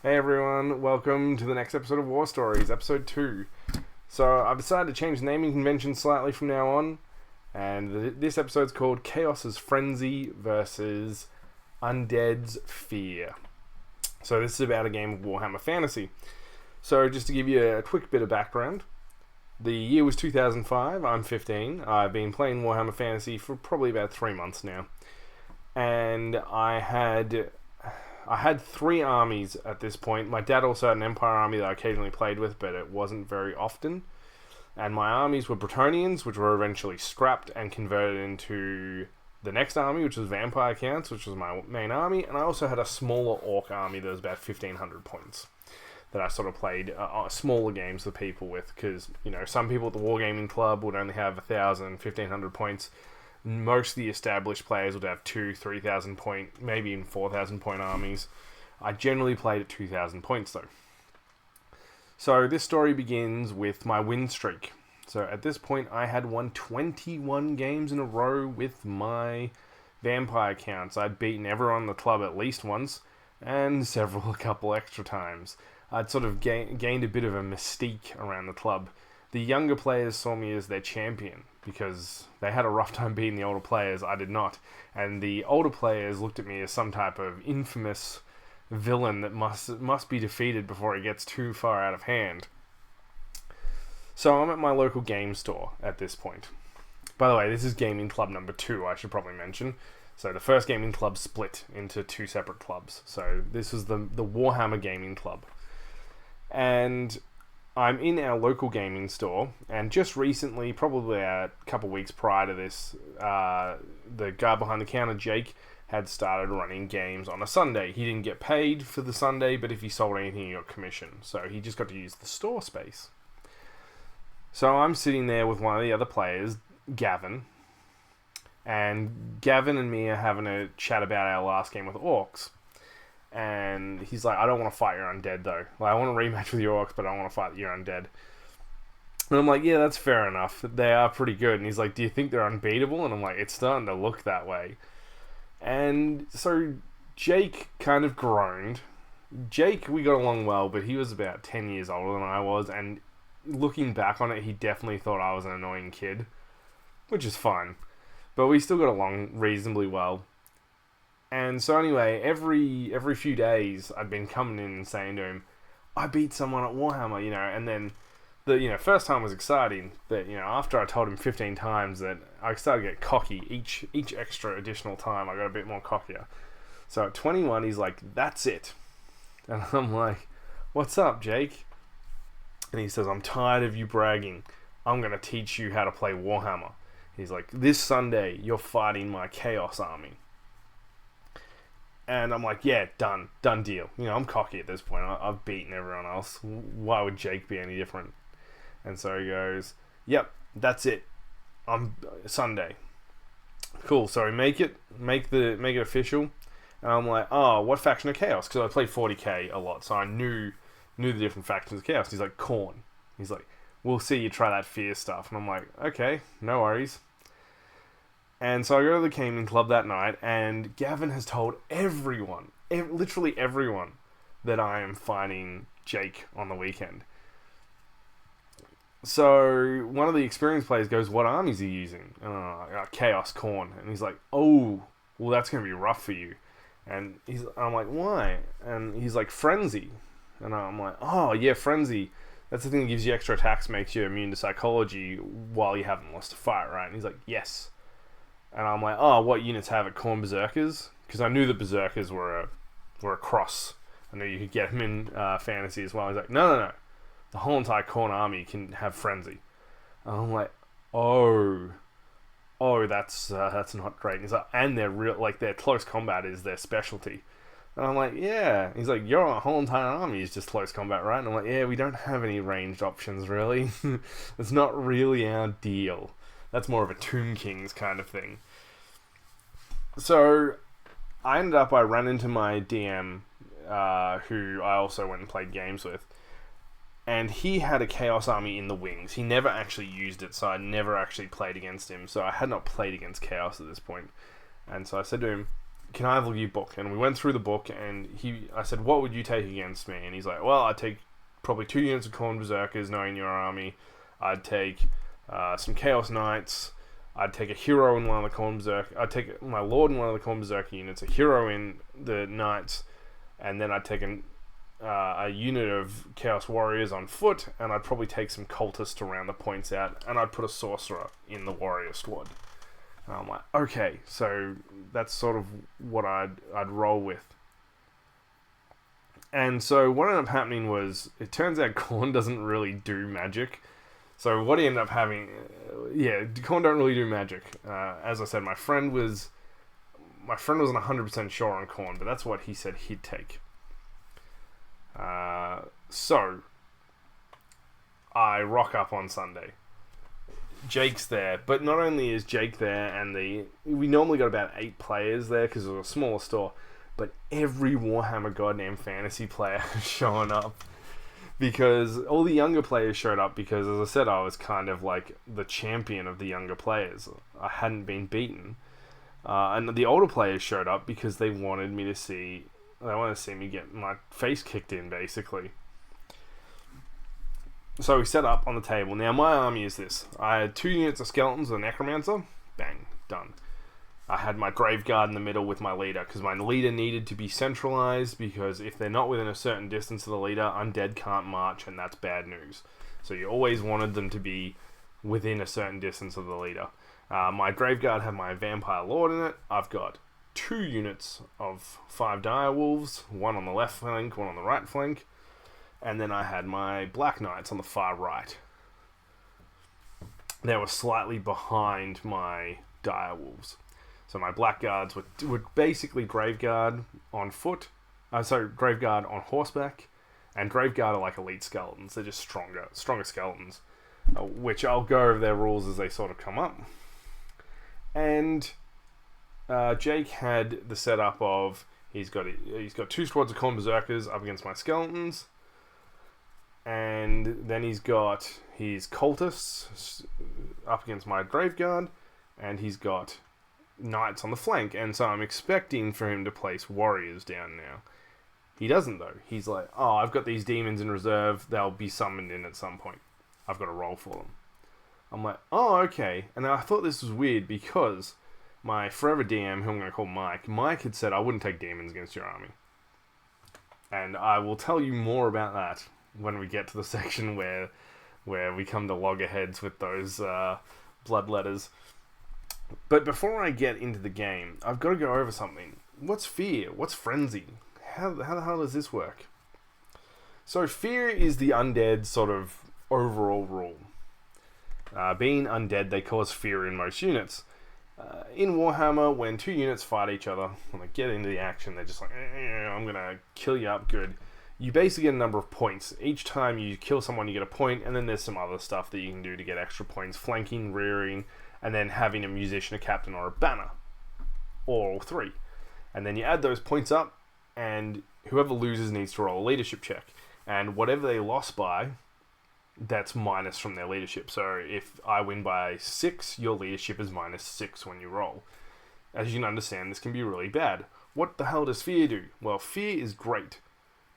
Hey everyone, welcome to the next episode of War Stories, episode 2. So I've decided to change the naming convention slightly from now on, and this episode's called Chaos's Frenzy versus Undead's Fear. So this is about a game of Warhammer Fantasy. So just to give you a quick bit of background, the year was 2005, I'm 15, I've been playing Warhammer Fantasy for probably about 3 months now, and I had 3 armies at this point. My dad also had an Empire army that I occasionally played with, but it wasn't very often. And my armies were Bretonnians, which were eventually scrapped and converted into the next army, which was Vampire Counts, which was my main army. And I also had a smaller Orc army that was about 1,500 points that I sort of played smaller games with people with, because, you know, some people at the Wargaming Club would only have 1,000, 1,500 points. Most of the established players would have 2,000-3,000 point, maybe even 4,000 point armies. I generally played at 2,000 points though. So this story begins with my win streak. So at this point I had won 21 games in a row with my vampire counts. I'd beaten everyone in the club at least once, and a couple extra times. I'd sort of gained a bit of a mystique around the club. The younger players saw me as their champion because they had a rough time beating the older players. I did not. And the older players looked at me as some type of infamous villain that must be defeated before it gets too far out of hand. So I'm at my local game store at this point. By the way, this is gaming club number 2, I should probably mention. So the first gaming club split into 2 separate clubs. So this was the Warhammer Gaming Club. And I'm in our local gaming store, and just recently, probably a couple weeks prior to this, the guy behind the counter, Jake, had started running games on a Sunday. He didn't get paid for the Sunday, but if he sold anything, he got commission. So he just got to use the store space. So I'm sitting there with one of the other players, Gavin, and Gavin and me are having a chat about our last game with Orcs. And he's like, I don't want to fight your undead though. Like, I want to rematch with your Orcs, but I don't want to fight your undead. And I'm like, yeah, that's fair enough. They are pretty good. And he's like, do you think they're unbeatable? And I'm like, it's starting to look that way. And so Jake kind of groaned. Jake, we got along well, but he was about 10 years older than I was. And looking back on it, he definitely thought I was an annoying kid, which is fine. But we still got along reasonably well. And so anyway, every few days, I'd been coming in and saying to him, I beat someone at Warhammer, you know, and then the first time was exciting, but, after I told him 15 times that I started to get cocky, each extra additional time, I got a bit more cockier. So at 21, he's like, that's it. And I'm like, what's up, Jake? And he says, I'm tired of you bragging. I'm going to teach you how to play Warhammer. He's like, this Sunday, you're fighting my Chaos army. And I'm like, yeah, done deal. I'm cocky at this point. I've beaten everyone else. Why would Jake be any different? And so he goes, yep, that's it. I'm Sunday. Cool. So we make it official. And I'm like, oh, what faction of Chaos? Because I played 40k a lot, so I knew the different factions of Chaos. He's like, Khorne. He's like, we'll see you try that fear stuff. And I'm like, okay, no worries. And so I go to the gaming club that night, and Gavin has told everyone, literally everyone, that I am fighting Jake on the weekend. So one of the experienced players goes, what armies are you using? And I got Chaos Khorne. And he's like, oh, well, that's going to be rough for you. And I'm like, why? And he's like, Frenzy. And I'm like, oh, yeah, Frenzy. That's the thing that gives you extra attacks, makes you immune to psychology while you haven't lost a fight, right? And he's like, yes. And I'm like, oh, what units have it? Khorne Berserkers? Because I knew the Berserkers were a cross. I knew you could get them in fantasy as well. He's like, no. The whole entire Khorne army can have Frenzy. And I'm like, oh, that's not great. And he's like, and their close combat is their specialty. And I'm like, yeah. He's like, your whole entire army is just close combat, right? And I'm like, yeah, we don't have any ranged options, really. It's not really our deal. That's more of a Tomb Kings kind of thing. So I ran into my DM, who I also went and played games with, and he had a Chaos army in the wings. He never actually used it, so I never actually played against him. So I had not played against Chaos at this point. And so I said to him, can I have a your book? And we went through the book, and I said, what would you take against me? And he's like, well, I'd take probably 2 units of Khorne Berserkers, knowing your army. I'd take some Chaos Knights. I'd take a hero in one of the Khorne Berserker. I'd take my Lord in one of the Khorne Berserker units, a hero in the Knights, and then I'd take a unit of Chaos Warriors on foot, and I'd probably take some cultists to round the points out, and I'd put a sorcerer in the warrior squad. And I'm like, okay, so that's sort of what I'd roll with. And so what ended up happening was, it turns out Khorne doesn't really do magic. So what he ended up having, Khorne don't really do magic. As I said, my friend wasn't 100% sure on Khorne, but that's what he said he'd take. So I rock up on Sunday. Jake's there, but not only is Jake there, and we normally got about 8 players there because it was a smaller store, but every Warhammer goddamn fantasy player showing up, because all the younger players showed up because, as I said, I was kind of like the champion of the younger players. I hadn't been beaten, and the older players showed up because they wanted to see me get my face kicked in, basically. So we set up on the table. Now, my army is this. I had 2 units of skeletons and a necromancer. Bang. Done. I had my grave guard in the middle with my leader, because my leader needed to be centralized, because if they're not within a certain distance of the leader, Undead can't march, and that's bad news. So you always wanted them to be within a certain distance of the leader. My grave guard had my vampire lord in it. I've got 2 units of 5 dire wolves, 1 on the left flank, 1 on the right flank. And then I had my Black Knights on the far right. They were slightly behind my dire wolves. So my Black Guards were basically Grave Guard on foot. Grave Guard on horseback. And Grave Guard are like elite skeletons. They're just stronger skeletons. Which I'll go over their rules as they sort of come up. And Jake had the setup of, he's got 2 squads of Khorne Berserkers up against my skeletons. And then he's got his cultists up against my grave guard, and he's got knights on the flank. And so I'm expecting for him to place warriors down now. He doesn't, though. He's like, oh, I've got these demons in reserve. They'll be summoned in at some point. I've got to roll for them. I'm like, oh, okay. And I thought this was weird because my forever DM, who I'm going to call Mike had said I wouldn't take demons against your army. And I will tell you more about that when we get to the section where we come to loggerheads with those blood letters. But before I get into the game, I've got to go over something. What's fear? What's frenzy? How the hell does this work? So fear is the undead sort of overall rule. Being undead, they cause fear in most units. In Warhammer, when 2 units fight each other, when they get into the action, they're just like, I'm going to kill you up good. You basically get a number of points. Each time you kill someone, you get a point, and then there's some other stuff that you can do to get extra points. Flanking, rearing, and then having a musician, a captain, or a banner. Or all 3. And then you add those points up, and whoever loses needs to roll a leadership check. And whatever they lost by, that's minus from their leadership. So if I win by 6, your leadership is minus 6 when you roll. As you can understand, this can be really bad. What the hell does fear do? Well, fear is great.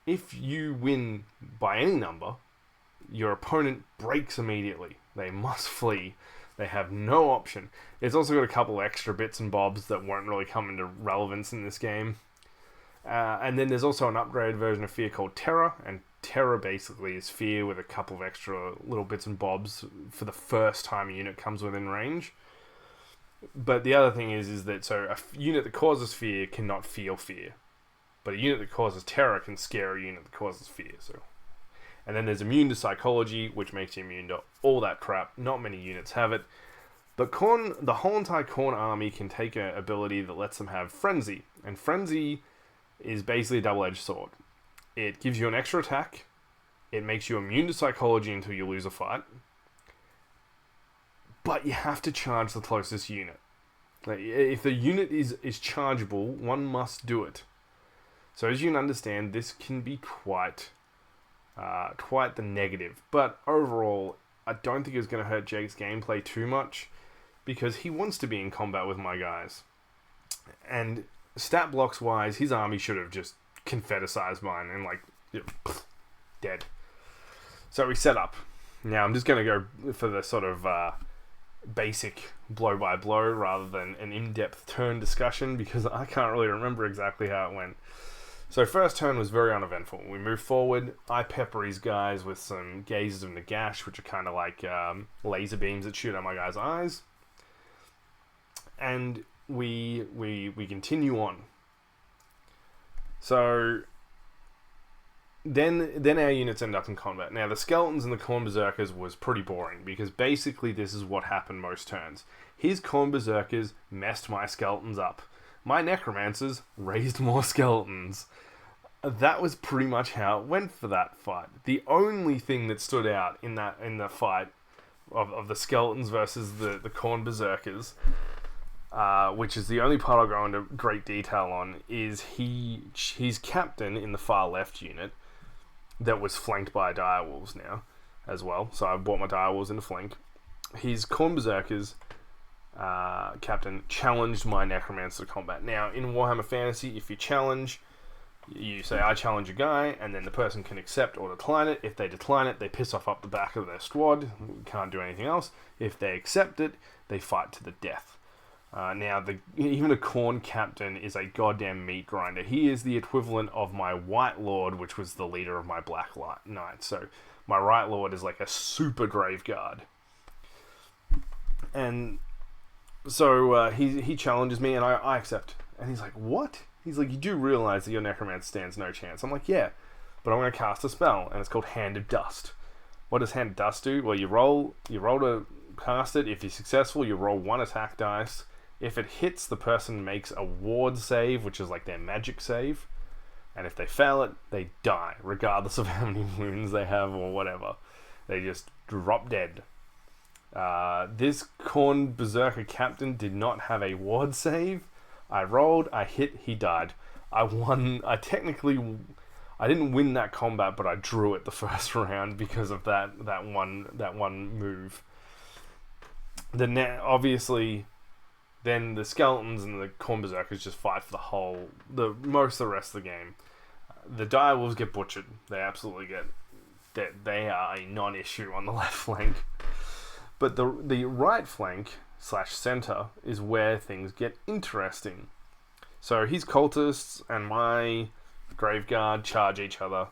If you win by any number, your opponent breaks immediately. They must flee. They have no option. It's also got a couple extra bits and bobs that won't really come into relevance in this game. And then there's also an upgraded version of fear called Terror, and Terror basically is fear with a couple of extra little bits and bobs for the first time a unit comes within range. But the other thing is that so a unit that causes fear cannot feel fear. But a unit that causes terror can scare a unit that causes fear. And then there's immune to psychology, which makes you immune to all that crap. Not many units have it. But the whole entire Khorne army can take an ability that lets them have Frenzy. And Frenzy is basically a double-edged sword. It gives you an extra attack. It makes you immune to psychology until you lose a fight. But you have to charge the closest unit. Like, if the unit is chargeable, one must do it. So as you can understand, this can be quite the negative. But overall, I don't think it's going to hurt Jake's gameplay too much, because he wants to be in combat with my guys. And stat blocks wise, his army should have just confeticized mine and dead. So we set up. Now I'm just going to go for the sort of basic blow by blow rather than an in-depth turn discussion because I can't really remember exactly how it went. So first turn was very uneventful. We moved forward. I pepper his guys with some gazes of Nagash, which are kind of like laser beams that shoot at my guys' eyes. And we continue on. So then our units end up in combat. Now the skeletons and the Khorne Berserkers was pretty boring because basically this is what happened most turns. His Khorne Berserkers messed my skeletons up. My necromancers raised more skeletons. That was pretty much how it went for that fight. The only thing that stood out in the fight of the skeletons versus the Khorne Berserkers, which is the only part I'll go into great detail on, is his captain in the far left unit that was flanked by direwolves now as well. So I brought my direwolves in to flank. His Khorne Berserkers captain challenged my necromancer to combat. Now in Warhammer Fantasy, if you challenge, you say I challenge a guy, and then the person can accept or decline it. If they decline it, they piss off up the back of their squad. Can't do anything else. If they accept it, they fight to the death. Now, even a Khorne captain is a goddamn meat grinder. He is the equivalent of my White Lord, which was the leader of my Black Knight. So my Right Lord is like a super grave guard. And so he challenges me, and I accept. And he's like, what? He's like, you do realize that your necromancer stands no chance. I'm like, yeah, but I'm going to cast a spell, and it's called Hand of Dust. What does Hand of Dust do? Well, you roll to cast it. If you're successful, you roll 1 attack dice. If it hits, the person makes a ward save, which is like their magic save. And if they fail it, they die, regardless of how many wounds they have or whatever. They just drop dead. This Khorne Berserker captain did not have a ward save. I rolled, I hit, he died. I won. I didn't win that combat, but I drew it the first round because of that one move. Obviously, then the skeletons and the Khorne Berserkers just fight for most of the rest of the game. The direwolves get butchered. They absolutely get. They are a non-issue on the left flank. But the right flank / center is where things get interesting. So his cultists and my Graveguard charge each other.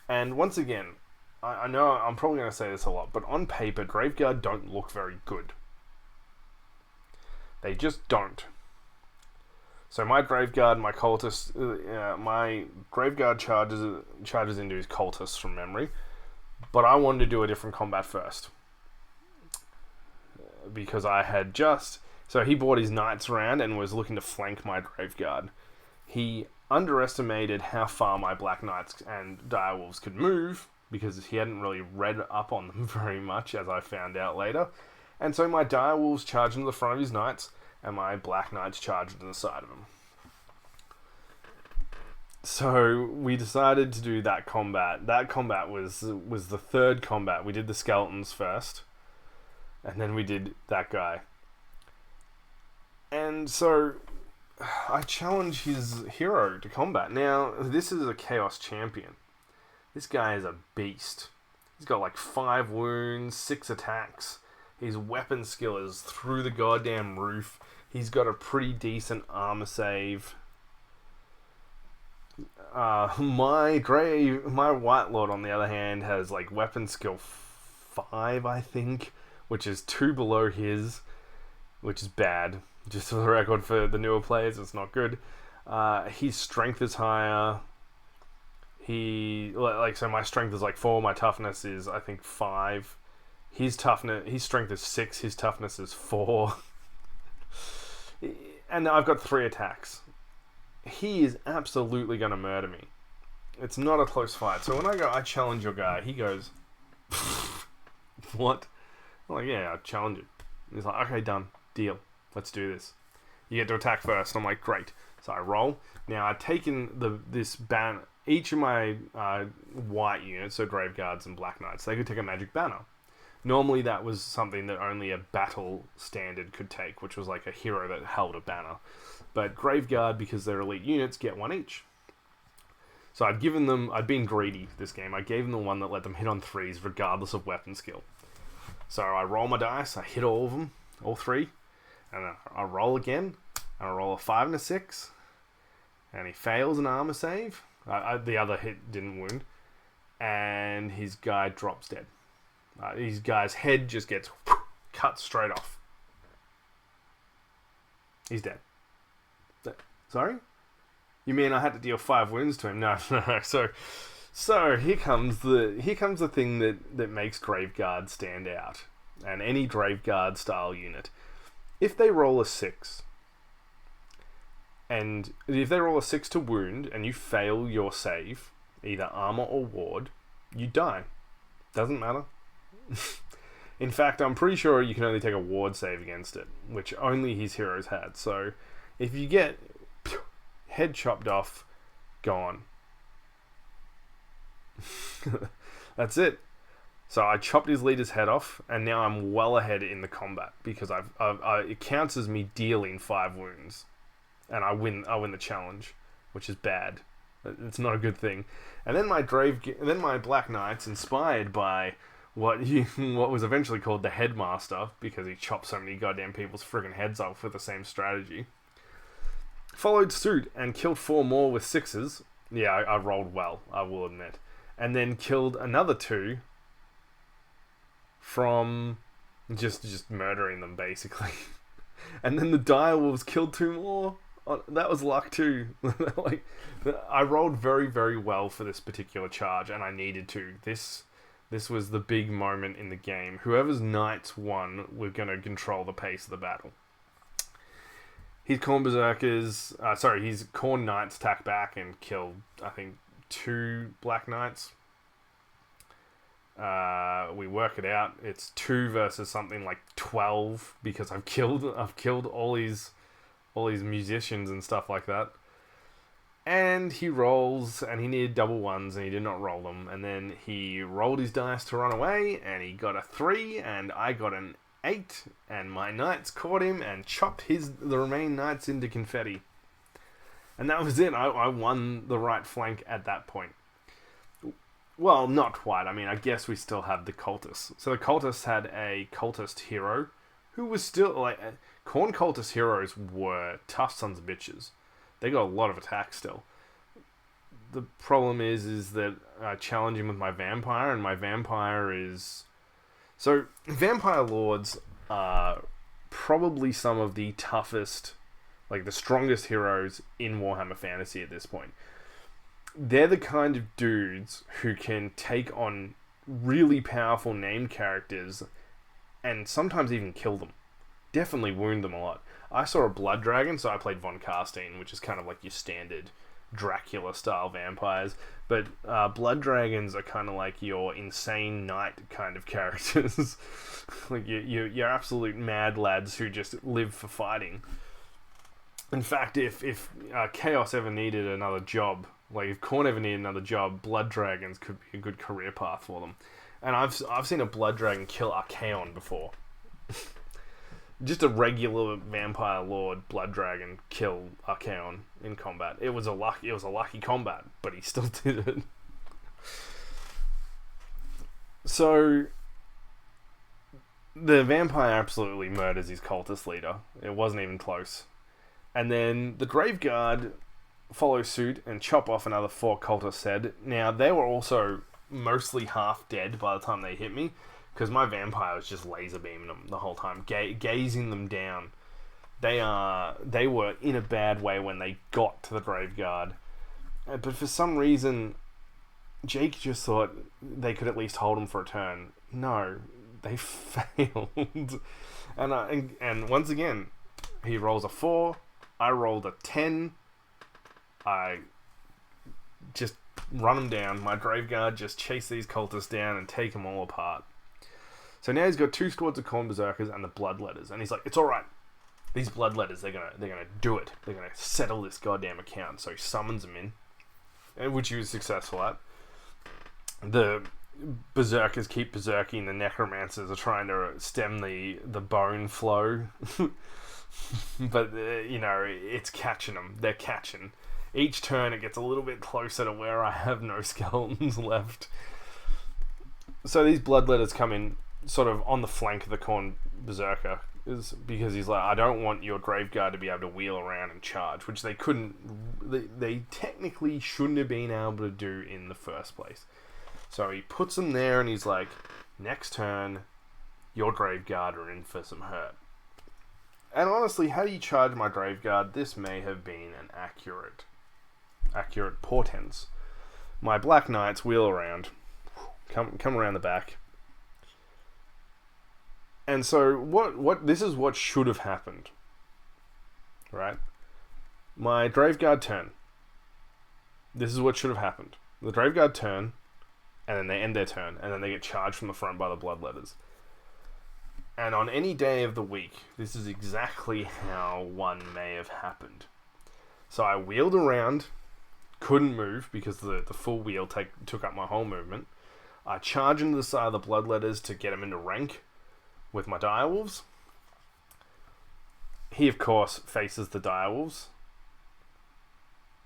And once again, I know I'm probably going to say this a lot, but on paper, Graveguard don't look very good. They just don't. So my Graveguard, my cultist, my Graveguard charges into his cultists from memory, but I wanted to do a different combat first. Because I had so he brought his knights around and was looking to flank my Graveguard. He underestimated how far my Black Knights and Direwolves could move, because he hadn't really read up on them very much, as I found out later. And so my Direwolves charged into the front of his knights, and my Black Knights charged to the side of him. So we decided to do that combat. That combat was the third combat. We did the skeletons first, and then we did that guy. And so I challenge his hero to combat. Now, this is a Chaos Champion. This guy is a beast. He's got like 5 wounds, 6 attacks. His weapon skill is through the goddamn roof. He's got a pretty decent armor save. My White Lord, on the other hand, has like weapon skill 5, I think, which is 2 below his, which is bad. Just for the record, for the newer players, it's not good. His strength is higher. So my strength is like 4. My toughness is, I think, 5. His strength is 6. His toughness is 4. And I've got 3 attacks. He is absolutely going to murder me. It's not a close fight. So when I challenge your guy, he goes, what? I'm like, yeah, I challenge it. He's like, okay, done. Deal. Let's do this. You get to attack first. I'm like, great. So I roll. Now I've taken this banner. Each of my white units, so Graveguards and Black Knights, they could take a magic banner. Normally that was something that only a battle standard could take, which was like a hero that held a banner. But Graveguard, because they're elite units, get one each. So I'd been greedy this game. I gave them the one that let them hit on 3s regardless of weapon skill. So I roll my dice, I hit all of them, all 3, and I roll again, and I roll a 5 and a 6, and he fails an armor save. The other hit didn't wound, and his guy drops dead. His guy's head just gets cut straight off. He's dead. Sorry? You mean I had to deal 5 wounds to him? No. So here comes the thing that makes Graveguard stand out, and any Graveguard style unit. If they roll a 6, and if they roll a 6 to wound, and you fail your save, either armor or ward, you die. Doesn't matter. In fact, I'm pretty sure you can only take a ward save against it, which only his heroes had. So if you get head chopped off, gone. That's it. So I chopped his leader's head off, and now I'm well ahead in the combat because it counts as me dealing 5 wounds, and I win the challenge, which is bad. It's not a good thing. And then my Black Knights, inspired by what was eventually called the Headmaster, because he chopped so many goddamn people's friggin' heads off with the same strategy, followed suit and killed 4 more with 6s. Yeah, I rolled well, I will admit. And then killed another 2 from just murdering them, basically. And then the Direwolves killed 2 more. That was luck too. I rolled very, very well for this particular charge, and I needed to. This was the big moment in the game. Whoever's knights won were going to control the pace of the battle. His Khorne Knights attacked back and killed, I think, 2 Black Knights. We work it out. It's 2 versus something like 12 because I've killed all these musicians and stuff like that. And he rolls, and he needed double 1s, and he did not roll them. And then he rolled his dice to run away, and he got a 3, and I got an 8, and my knights caught him and chopped the remaining knights into confetti. And that was it. I won the right flank at that point. Well, not quite. I mean, I guess we still have the cultists. So the cultists had a cultist hero who was still, Khorne cultist heroes were tough sons of bitches. They got a lot of attack still. The problem is that I challenge him with my vampire, and my vampire is... So, vampire lords are probably some of the toughest, the strongest heroes in Warhammer Fantasy at this point. They're the kind of dudes who can take on really powerful named characters and sometimes even kill them. Definitely wound them a lot. I saw a blood dragon, so I played Von Carstein, which is kind of like your standard Dracula-style vampires. But blood dragons are kind of like your insane knight kind of characters. You're absolute mad lads who just live for fighting. In fact, if Chaos ever needed another job, if Khorne ever needed another job, blood dragons could be a good career path for them. And I've seen a blood dragon kill Archaon before. Just a regular vampire lord blood dragon kill Archaon in combat. It was a lucky combat, but he still did it. So the vampire absolutely murders his cultist leader. It wasn't even close. And then the Graveguard follow suit and chop off another 4 cultists' head. Now, they were also mostly half dead by the time they hit me, because my vampire was just laser beaming them the whole time, gazing them down. They were in a bad way when they got to the Graveguard. But for some reason, Jake just thought they could at least hold them for a turn. No, they failed. And once again, he rolls a 4. I rolled a 10. I just run them down. My Graveguard just chase these cultists down and take them all apart. So now he's got 2 squads of Khorne Berserkers and the Bloodletters, and he's like, it's alright. These Bloodletters, they're gonna do it. They're gonna settle this goddamn account. So he summons them in, which he was successful at. The berserkers keep berserking, the necromancers are trying to stem the bone flow. But, it's catching them. They're catching. Each turn it gets a little bit closer to where I have no skeletons left. So these bloodletters come in sort of on the flank of the Khorne berserker, is because he's like, I don't want your graveguard to be able to wheel around and charge, which they couldn't. They technically shouldn't have been able to do in the first place. So he puts them there, and he's like, next turn, your graveguard are in for some hurt. And honestly, had he charged my graveguard, this may have been an accurate portents. My Black Knights wheel around, come around the back. And so what this is what should have happened. Right? My graveguard turn. This is what should have happened. The graveguard turn, and then they end their turn, and then they get charged from the front by the bloodletters. And on any day of the week, this is exactly how one may have happened. So I wheeled around, couldn't move because the full wheel took up my whole movement. I charge into the side of the bloodletters to get them into rank with my direwolves. He, of course, faces the direwolves.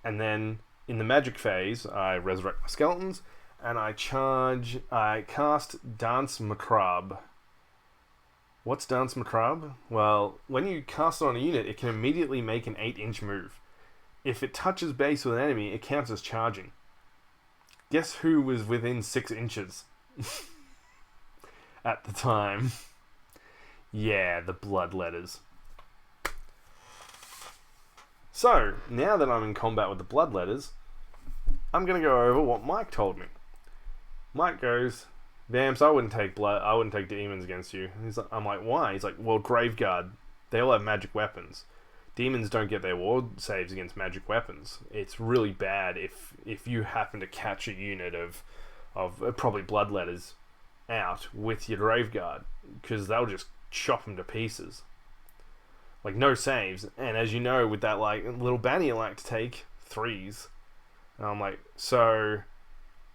And then, in the magic phase, I resurrect my skeletons, and I cast Dance Macabre. What's Dance Macabre? Well, when you cast it on a unit, it can immediately make an 8-inch move. If it touches base with an enemy, it counts as charging. Guess who was within 6 inches? At the time. Yeah, the bloodletters. So, now that I'm in combat with the bloodletters, I'm going to go over what Mike told me. Mike goes, Vamps, I wouldn't take demons against you. I'm like, why? He's like, well, Graveguard, they all have magic weapons. Demons don't get their ward saves against magic weapons. It's really bad if you happen to catch a unit of probably bloodletters out with your Graveguard, because they'll just chop them to pieces. Like, no saves. And as you know, with that like little banner, you like to take 3s. And I'm like, so...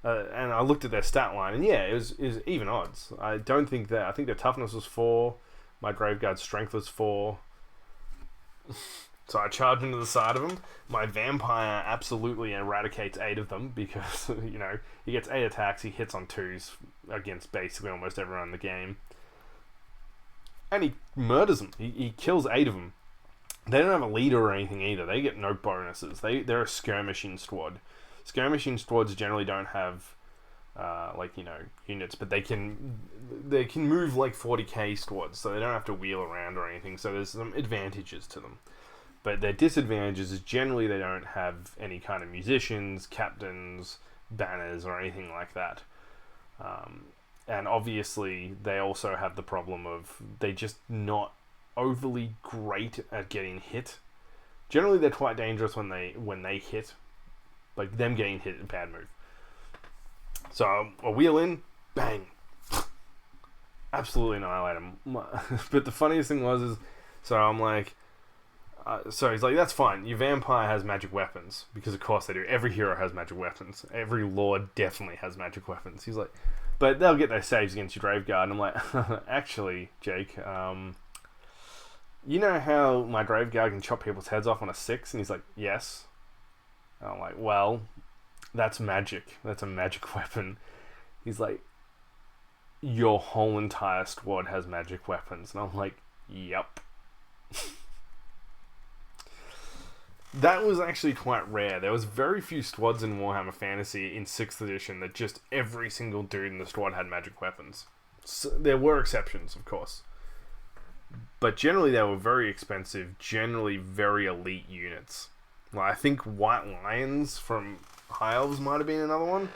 and I looked at their stat line, and yeah, it was even odds. I think their toughness was 4, my Graveguard's strength was 4. So I charge into the side of them. My Vampire absolutely eradicates 8 of them, because, he gets 8 attacks, he hits on 2s against basically almost everyone in the game. And he murders them. He kills 8 of them. They don't have a leader or anything either. They get no bonuses. They're a skirmishing squad. Skirmishing squads generally don't have, units, but they can move like 40k squads, so they don't have to wheel around or anything, so there's some advantages to them. But their disadvantages is generally they don't have any kind of musicians, captains, banners, or anything like that. And obviously, they also have the problem of they just not overly great at getting hit. Generally, they're quite dangerous when they hit. Like, them getting hit is a bad move. So, I wheel in, bang. Absolutely annihilate him. But the funniest thing was, so I'm like... so he's like, that's fine. Your Vampire has magic weapons. Because, of course, they do. Every hero has magic weapons. Every Lord definitely has magic weapons. He's like... But they'll get their saves against your Graveguard. And I'm like, actually, Jake... you know how my Graveguard can chop people's heads off on a 6? And he's like, yes. And I'm like, well, that's magic. That's a magic weapon. He's like, your whole entire squad has magic weapons. And I'm like, yep. That was actually quite rare. There was very few squads in Warhammer Fantasy in 6th edition that just every single dude in the squad had magic weapons. So, there were exceptions, of course. But generally they were very expensive, generally very elite units. Well, I think White Lions from High Elves might have been another one.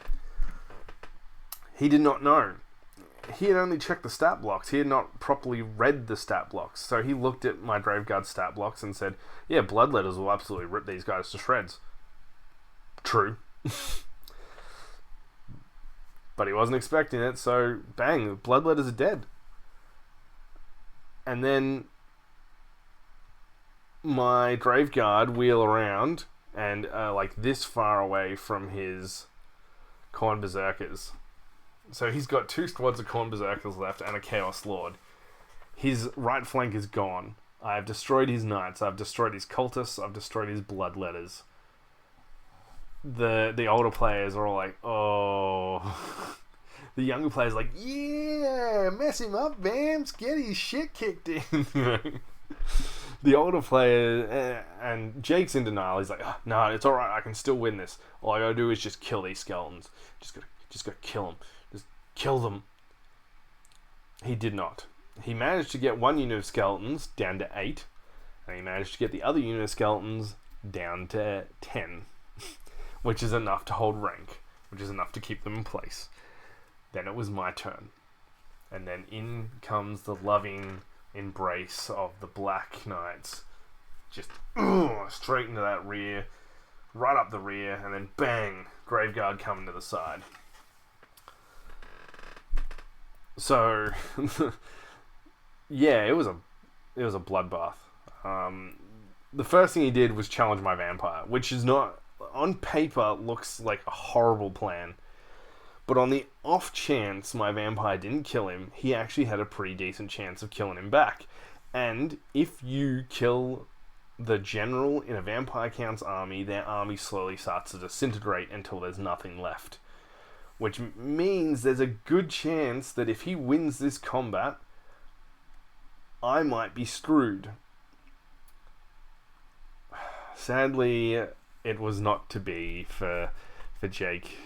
He did not know. He had only checked the stat blocks. He had not properly read the stat blocks. So he looked at my Graveguard stat blocks and said, yeah, Bloodletters will absolutely rip these guys to shreds. True. But he wasn't expecting it, so bang, Bloodletters are dead. And then my Graveguard wheel around and like this far away from his Khorne Berserkers. So he's got 2 squads of Khorne Berserkers left and a Chaos Lord. His right flank is gone. I have destroyed his knights. I've destroyed his cultists. I've destroyed his bloodletters. The older players are all like, oh. The younger players are like, yeah, mess him up, Vamps. Get his shit kicked in. The older player, and Jake's in denial. He's like, oh, no, it's all right. I can still win this. All I gotta do is just kill these skeletons. Just gotta kill them. Just kill them. He did not. He managed to get 1 unit of skeletons down to 8, and he managed to get the other unit of skeletons down to 10, which is enough to hold rank, which is enough to keep them in place. Then it was my turn, and then in comes the loving embrace of the Black Knights, just straight into that rear, right up the rear, and then bang, Graveguard coming to the side. So, yeah, it was a bloodbath. The first thing he did was challenge my vampire, which is not, on paper, looks like a horrible plan. But on the off chance my vampire didn't kill him, he actually had a pretty decent chance of killing him back. And if you kill the general in a vampire count's army, their army slowly starts to disintegrate until there's nothing left. Which means there's a good chance that if he wins this combat, I might be screwed. Sadly, it was not to be for Jake.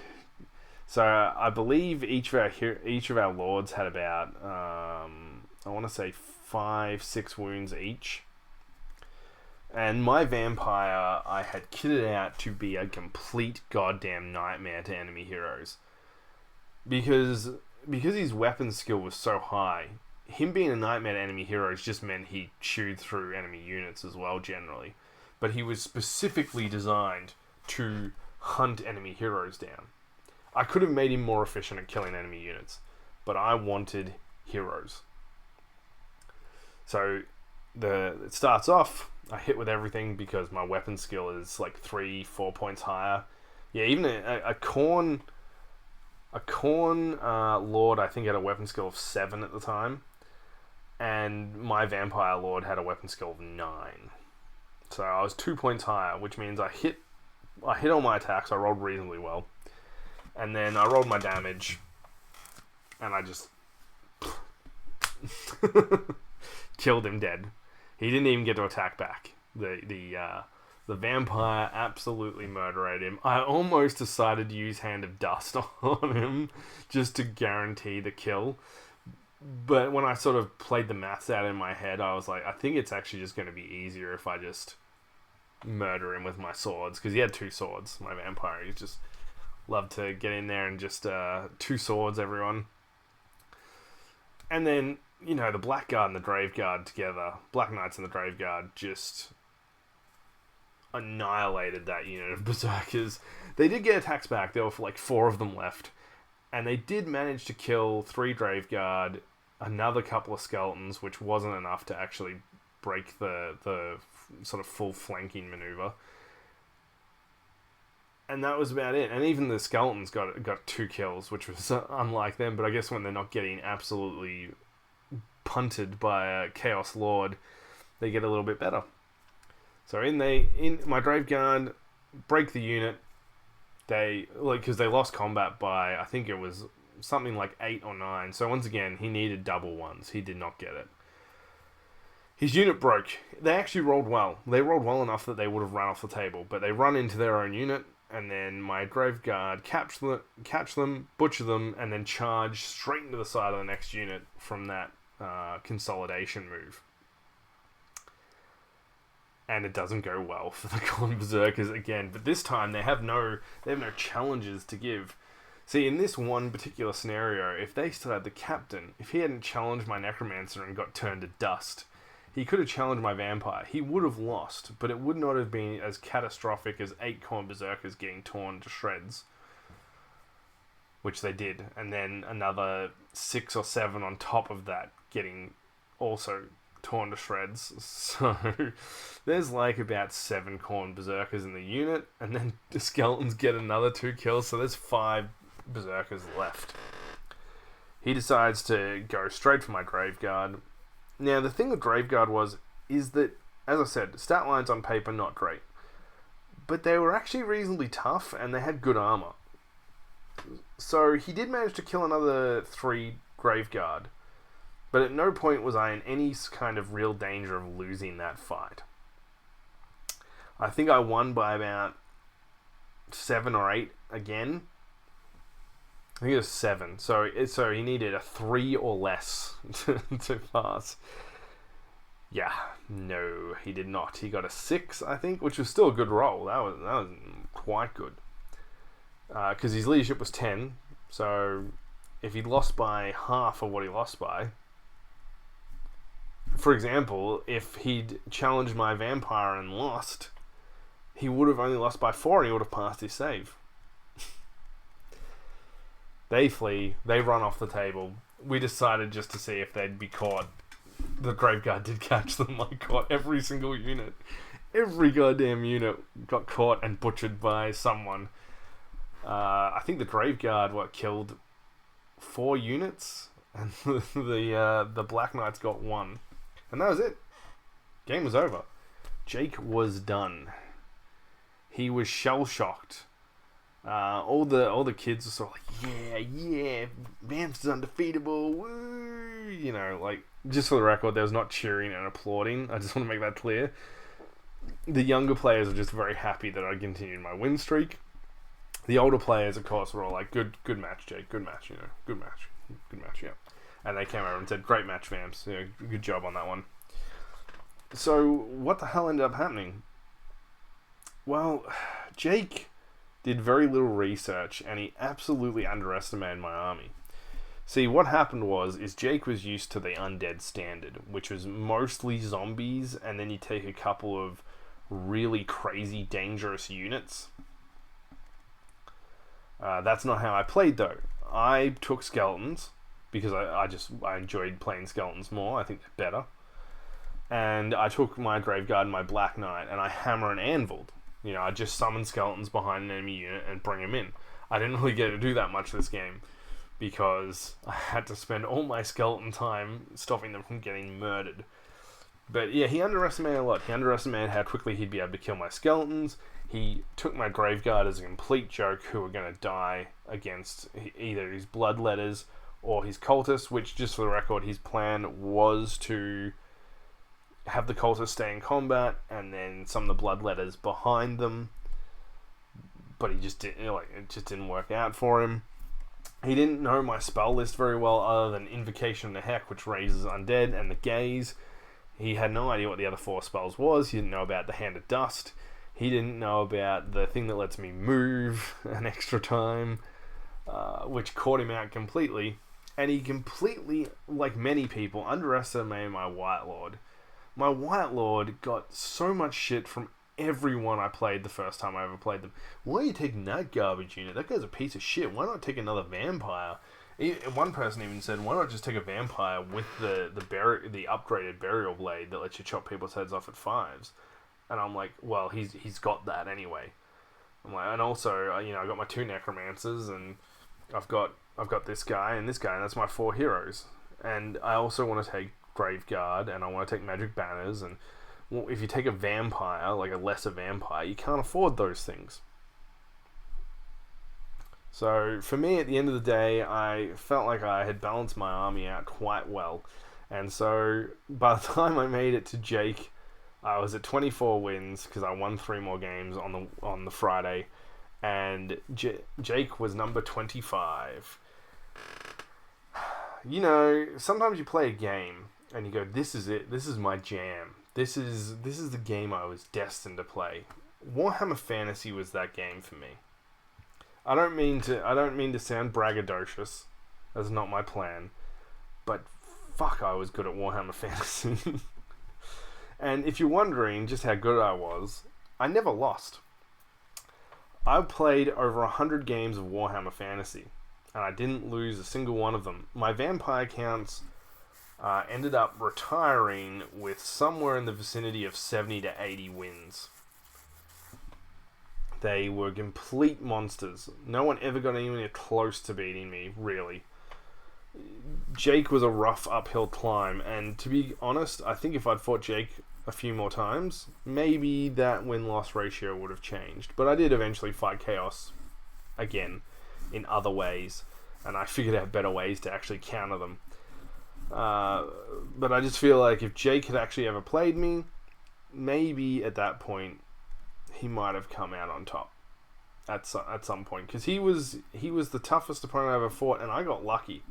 So I believe each of our lords had about I want to say 5-6 wounds each, and my vampire I had kitted out to be a complete goddamn nightmare to enemy heroes, because his weapon skill was so high. Him being a nightmare to enemy heroes just meant he chewed through enemy units as well generally, but he was specifically designed to hunt enemy heroes down. I could have made him more efficient at killing enemy units, but I wanted heroes. So it starts off, I hit with everything because my weapon skill is like 3-4 points higher. Yeah, even a Khorne Lord I think had a weapon skill of 7 at the time, and my Vampire Lord had a weapon skill of 9. So I was 2 points higher, which means I hit all my attacks. I rolled reasonably well. And then I rolled my damage, and I just killed him dead. He didn't even get to attack back. The vampire absolutely murdered him. I almost decided to use Hand of Dust on him just to guarantee the kill. But when I sort of played the maths out in my head, I was like, I think it's actually just going to be easier if I just murder him with my swords. Because he had 2 swords, my vampire. He just loved to get in there and just 2 swords, everyone. And then, you know, the Blackguard and the Graveguard together, Black Knights and the Graveguard, just annihilated that unit of Berserkers. They did get attacks back. There were like 4 of them left. And they did manage to kill 3 Graveguard, another couple of skeletons, which wasn't enough to actually break the sort of full flanking maneuver. And that was about it. And even the skeletons got 2 kills, which was unlike them. But I guess when they're not getting absolutely punted by a Chaos Lord, they get a little bit better. So in my Graveguard break the unit. They because they lost combat by, I think it was something like 8 or 9. So once again, he needed double ones. He did not get it. His unit broke. They actually rolled well. They rolled well enough that they would have run off the table, but they run into their own unit. And then my Graveguard catch them, butcher them, and then charge straight into the side of the next unit from that consolidation move. And it doesn't go well for the Khorne Berserkers again. But this time they have no challenges to give. See, in this one particular scenario, if they still had the captain, if he hadn't challenged my Necromancer and got turned to dust, he could have challenged my Vampire. He would have lost, but it would not have been as catastrophic as 8 Khorne Berserkers getting torn to shreds. Which they did. And then another 6 or 7 on top of that getting also torn to shreds. So there's like about 7 Khorne Berserkers in the unit, and then the skeletons get another 2 kills, so there's 5 Berserkers left. He decides to go straight for my Graveguard. Now, the thing with Graveguard is that, as I said, stat lines on paper, not great. But they were actually reasonably tough, and they had good armor. So he did manage to kill another 3 Graveguard, but at no point was I in any kind of real danger of losing that fight. I think I won by about 7 or 8 again. I think it was 7. So he needed a 3 or less to pass. Yeah, no, he did not. He got a 6, I think, which was still a good roll. That was quite good. Because his leadership was 10, so if he'd lost by half of what he lost by, for example, if he'd challenged my vampire and lost, he would have only lost by 4 and he would have passed his save. They flee, they run off the table. We decided just to see if they'd be caught. The Graveguard did catch them. I caught every single unit. Every goddamn unit got caught and butchered by someone. I think the Graveguard killed 4 units, and the Black Knights got 1, and that was it. Game was over. Jake was done. He was shell shocked. All the kids were sort of like, yeah, Vamps is undefeatable. Woo! You know, like, just for the record, there was not cheering and applauding. I just want to make that clear. The younger players are just very happy that I continued my win streak. The older players, of course, were all like, good match, Jake, good match, you know, good match, yeah. And they came over and said, great match, Vamps, you know, good job on that one. So, what the hell ended up happening? Well, Jake did very little research, and he absolutely underestimated my army. See, what happened is Jake was used to the Undead standard, which was mostly zombies, and then you take a couple of really crazy, dangerous units. That's not how I played, though. I took skeletons, because I enjoyed playing skeletons more. I think they're better. And I took my Graveguard and my Black Knight, and I hammer and anviled. You know, I just summon skeletons behind an enemy unit and bring them in. I didn't really get to do that much this game, because I had to spend all my skeleton time stopping them from getting murdered. But yeah, he underestimated a lot. He underestimated how quickly he'd be able to kill my skeletons. He took my Graveguard as a complete joke who were going to die against either his Bloodletters or his Cultists, which, just for the record, his plan was to have the Cultists stay in combat and then some of the Bloodletters behind them. But he just didn't, it just didn't work out for him. He didn't know my spell list very well, other than Invocation of the Heck, which raises Undead, and the Gaze. He had no idea what the other 4 spells was. He didn't know about the Hand of Dust. He didn't know about the thing that lets me move an extra time, which caught him out completely. And he completely, like many people, underestimated my White Lord. My White Lord got so much shit from everyone I played the first time I ever played them. Why are you taking that garbage unit? That guy's a piece of shit. Why not take another vampire? One person even said, why not just take a vampire with the upgraded burial blade that lets you chop people's heads off at 5s? And I'm like, well, he's got that anyway. I'm like, and also, I got my 2 necromancers, and I've got this guy, and that's my 4 heroes. And I also want to take Graveguard, and I want to take magic banners, and well, if you take a vampire, like a lesser vampire, you can't afford those things. So for me, at the end of the day, I felt like I had balanced my army out quite well. And so by the time I made it to Jake, I was at 24 wins because I won 3 more games on the Friday, and Jake was number 25. Sometimes you play a game and you go, "This is it. This is my jam. This is the game I was destined to play." Warhammer Fantasy was that game for me. I don't mean to sound braggadocious. That's not my plan. But fuck, I was good at Warhammer Fantasy. And if you're wondering just how good I was, I never lost. I played over 100 games of Warhammer Fantasy, and I didn't lose a single one of them. My vampire counts ended up retiring with somewhere in the vicinity of 70 to 80 wins. They were complete monsters. No one ever got anywhere close to beating me, really. Jake was a rough uphill climb, and to be honest, I think if I'd fought Jake a few more times, maybe that win-loss ratio would have changed. But I did eventually fight Chaos again in other ways, and I figured out better ways to actually counter them. But I just feel like if Jake had actually ever played me, maybe at that point he might have come out on top at some point, because he was the toughest opponent I ever fought, and I got lucky.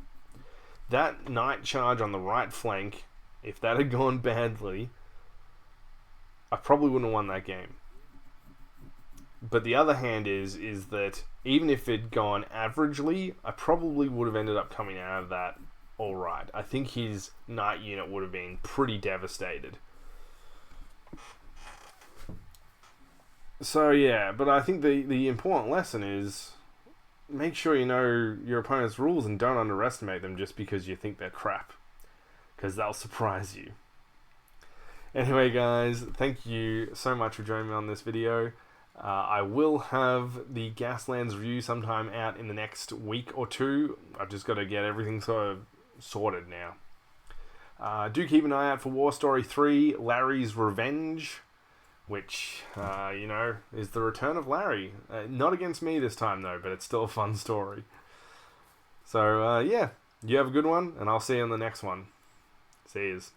That night charge on the right flank, if that had gone badly, I probably wouldn't have won that game. But the other hand is that even if it'd gone averagely, I probably would have ended up coming out of that alright. I think his night unit would have been pretty devastated. So yeah, but I think the important lesson is make sure you know your opponent's rules and don't underestimate them just because you think they're crap, because they'll surprise you. Anyway guys, thank you so much for joining me on this video. I will have the Gaslands review sometime out in the next week or two. I've just got to get everything sort of sorted now. Do keep an eye out for Warstory 3, Larry's Revenge, which, is the return of Larry. Not against me this time though, but it's still a fun story. So, yeah, you have a good one, and I'll see you on the next one. See yous.